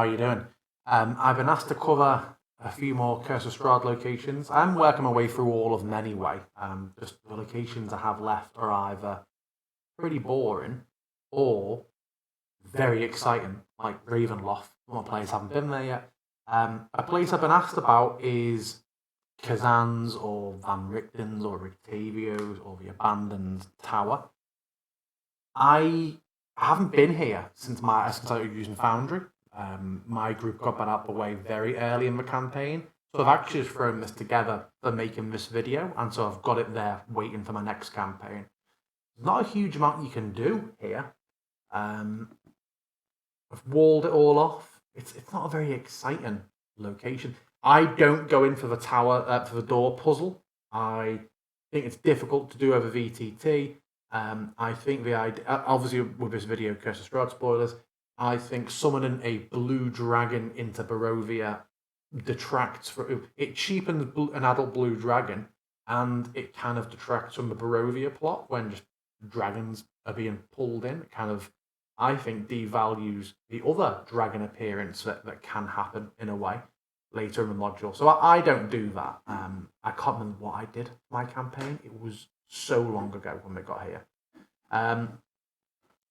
how you doing? I've been asked to cover a few more Curse of Strahd locations. I'm working my way through all of them anyway. Just the locations I have left are either pretty boring or very exciting, like Ravenloft. My players haven't been there yet. A place I've been asked about is Kazan's or Van Richten's or Rictavio's or the Abandoned Tower. I haven't been here since I started using Foundry. My group got that out the way very early in the campaign, so I've actually just thrown this together for making this video, and so I've got it there waiting for my next campaign. There's not a huge amount you can do here. I've walled it all off. It's not a very exciting location. I don't go in for the tower for the door puzzle. I think it's difficult to do over VTT. I think the idea, obviously with this video, Curse of Strahd spoilers, I think summoning a blue dragon into Barovia detracts from it, cheapens an adult blue dragon, and it kind of detracts from the Barovia plot when just dragons are being pulled in. It kind of, I think, devalues the other dragon appearance that can happen in a way later in the module. So I don't do that. I can't remember what I did my campaign. It was so long ago when we got here.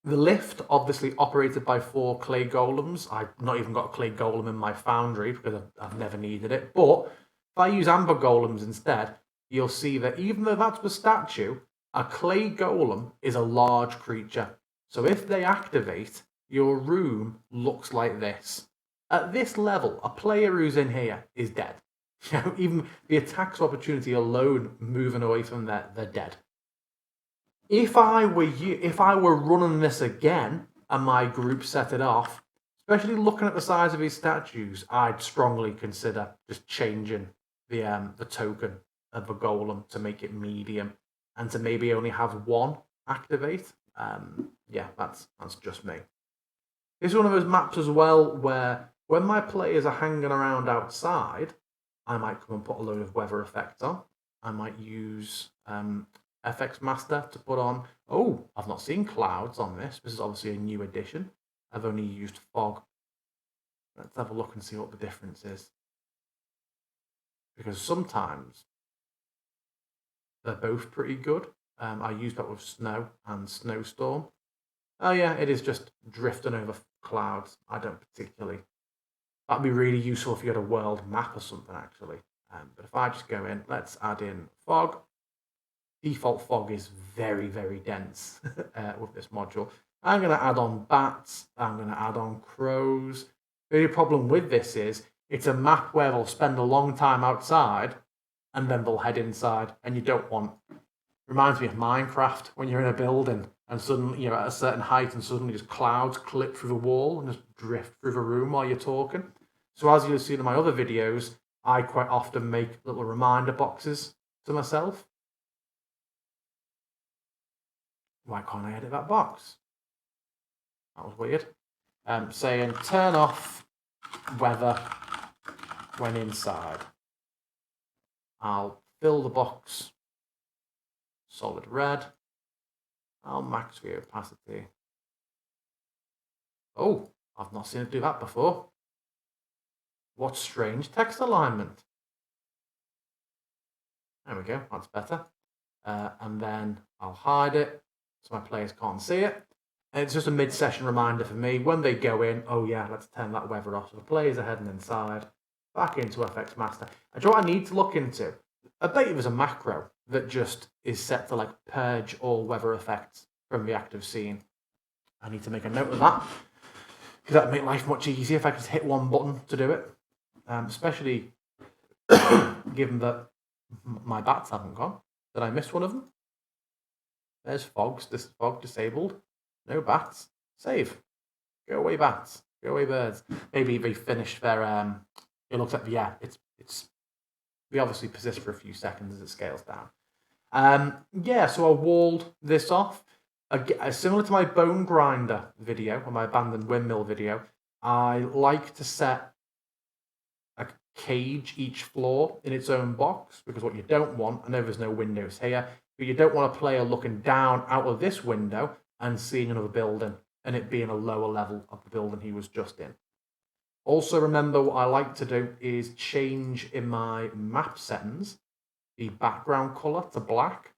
The lift, obviously operated by 4 clay golems. I've not even got a clay golem in my foundry because I've never needed it. But if I use amber golems instead, you'll see that even though that's the statue, a clay golem is a large creature. So if they activate, your room looks like this. At this level, a player who's in here is dead. Even the attacks opportunity alone moving away from there, they're dead. If I were running this again and my group set it off, especially looking at the size of these statues, I'd strongly consider just changing the token of the golem to make it medium and to maybe only have 1 activate. Yeah, that's just me. This is one of those maps as well where when my players are hanging around outside, I might come and put a load of weather effects on. I might use FX Master to put on. Oh, I've not seen clouds on this. This is obviously a new addition. I've only used fog. Let's have a look and see what the difference is. Because sometimes they're both pretty good. I used that with snow and snowstorm. Oh yeah, it is just drifting over clouds. I don't particularly. That'd be really useful if you had a world map or something, actually. But if I just go in, let's add in fog. Default fog is very, very dense with this module. I'm going to add on bats. I'm going to add on crows. The only problem with this is it's a map where they'll spend a long time outside and then they'll head inside, and you don't want. Reminds me of Minecraft when you're in a building and suddenly you're at a certain height and suddenly just clouds clip through the wall and just drift through the room while you're talking. So as you'll see in my other videos, I quite often make little reminder boxes to myself. Why can't I edit that box? That was weird. Saying turn off weather when inside. I'll fill the box solid red. I'll max the opacity. Oh, I've not seen it do that before. What strange text alignment. There we go, that's better. And then I'll hide it so my players can't see it. And it's just a mid-session reminder for me. When they go in, oh yeah, let's turn that weather off. So the players are heading inside, back into FX Master. And do you know what I need to look into? I bet you there's a macro that just is set to like purge all weather effects from the active scene. I need to make a note of that, because that would make life much easier if I could hit 1 button to do it. Especially given that my bats haven't gone. Did I miss one of them? There's fogs. This is fog disabled. No bats. Save. Go away bats. Go away birds. Maybe they finished their. It looks like it's. They obviously persist for a few seconds as it scales down. Yeah. So I walled this off. Similar to my bone grinder video or my abandoned windmill video, I like to set a cage each floor in its own box, because what you don't want, I know there's no windows here, but you don't want a player looking down out of this window and seeing another building and it being a lower level of the building he was just in. Also remember, what I like to do is change in my map settings the background color to black.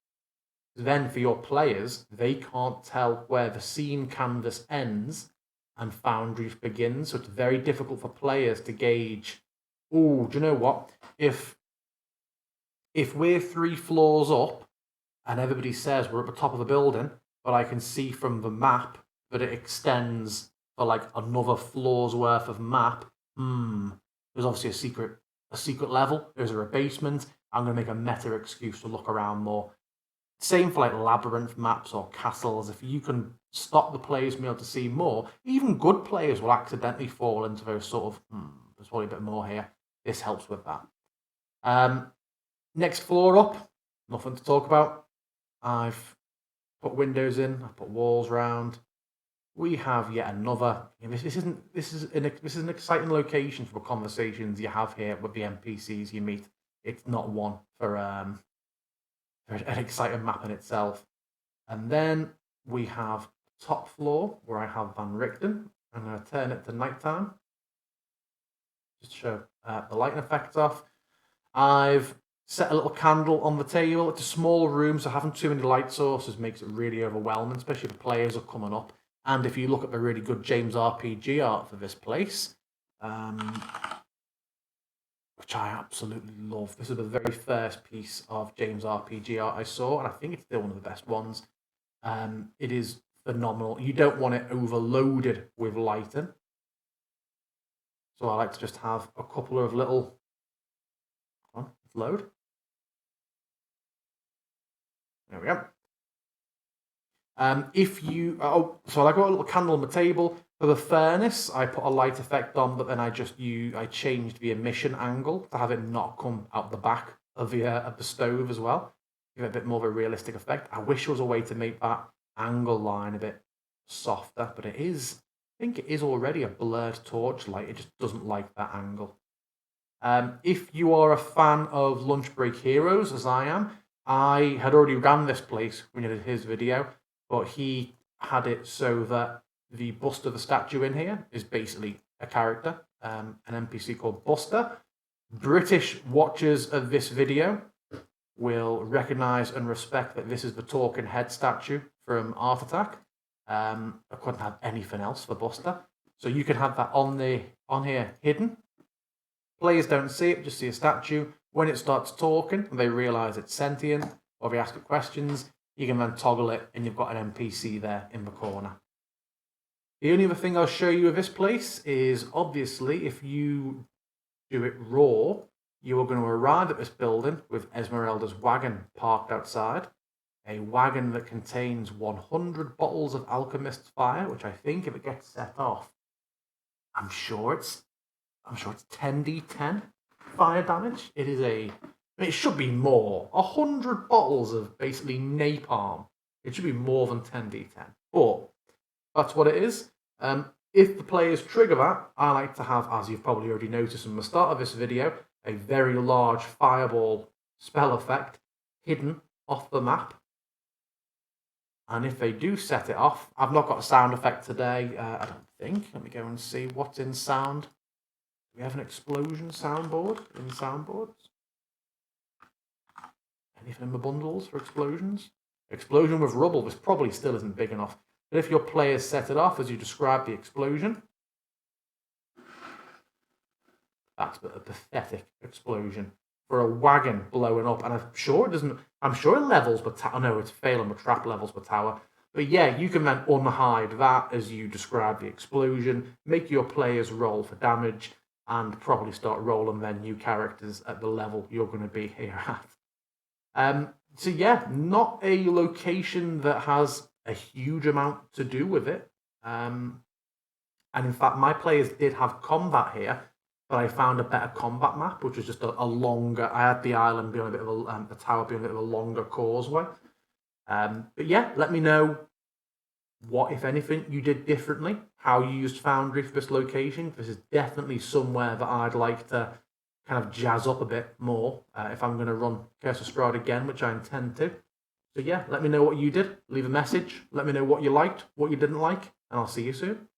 Then for your players, they can't tell where the scene canvas ends and Foundry begins. So it's very difficult for players to gauge, oh, do you know what? If we're 3 floors up and everybody says we're at the top of the building, but I can see from the map that it extends for like another floor's worth of map, there's obviously a secret level. There's a basement. I'm going to make a meta excuse to look around more. Same for like labyrinth maps or castles. If you can stop the players being able to see more, even good players will accidentally fall into those sort of, there's probably a bit more here. This helps with that. Next floor up, nothing to talk about. I've put windows in, I've put walls round. We have yet another. This is an exciting location for the conversations you have here with the NPCs you meet. It's not one for an exciting map in itself. And then we have top floor where I have Van Richten. I'm going to turn it to nighttime. Just show the lighting effects off. I've set a little candle on the table. It's a small room, so having too many light sources makes it really overwhelming, especially if the players are coming up. And if you look at the really good James RPG art for this place, which I absolutely love. This is the very first piece of James RPG art I saw, and I think it's still one of the best ones. It is phenomenal. You don't want it overloaded with lighting. So I like to just have a couple of little... Come on, let's load. There we go. So I got a little candle on the table. For the furnace, I put a light effect on, but then I changed the emission angle to have it not come out the back of the stove as well. Give it a bit more of a realistic effect. I wish there was a way to make that angle line a bit softer, but it is. I think it is already a blurred torchlight. It just doesn't like that angle. If you are a fan of Lunch Break Heroes, as I am, I had already ran this place when he did his video, but he had it so that the Buster, the statue in here, is basically a character, an NPC called Buster. British watchers of this video will recognise and respect that this is the talking head statue from Art Attack. I couldn't have anything else for Buster. So you can have that on here hidden. Players don't see it, just see a statue. When it starts talking, they realise it's sentient, or they ask it questions, you can then toggle it and you've got an NPC there in the corner. The only other thing I'll show you of this place is, obviously, if you do it raw, you are going to arrive at this building with Esmeralda's wagon parked outside. A wagon that contains 100 bottles of Alchemist's Fire, which I think if it gets set off, I'm sure it's 10d10 fire damage. It should be more. 100 bottles of basically napalm. It should be more than 10d10. But that's what it is. If the players trigger that, I like to have, as you've probably already noticed from the start of this video, a very large fireball spell effect hidden off the map. And if they do set it off, I've not got a sound effect today, I don't think. Let me go and see what's in sound. Do we have an explosion soundboard in soundboards? Anything in the bundles for explosions? Explosion with rubble, this probably still isn't big enough. But if your players set it off as you describe the explosion, that's a pathetic explosion for a wagon blowing up. And I'm sure it levels the tower. No, it's failing the trap levels the tower. But yeah, you can then unhide that as you describe the explosion, make your players roll for damage, and probably start rolling their new characters at the level you're going to be here at. So yeah, not a location that has a huge amount to do with it. And in fact, my players did have combat here, but I found a better combat map, which was just a longer. I had the island being a bit of the tower being a bit of a longer causeway. But yeah, let me know what, if anything, you did differently, how you used Foundry for this location. This is definitely somewhere that I'd like to kind of jazz up a bit more if I'm going to run Curse of Strahd again, which I intend to. So yeah, let me know what you did. Leave a message. Let me know what you liked, what you didn't like, and I'll see you soon.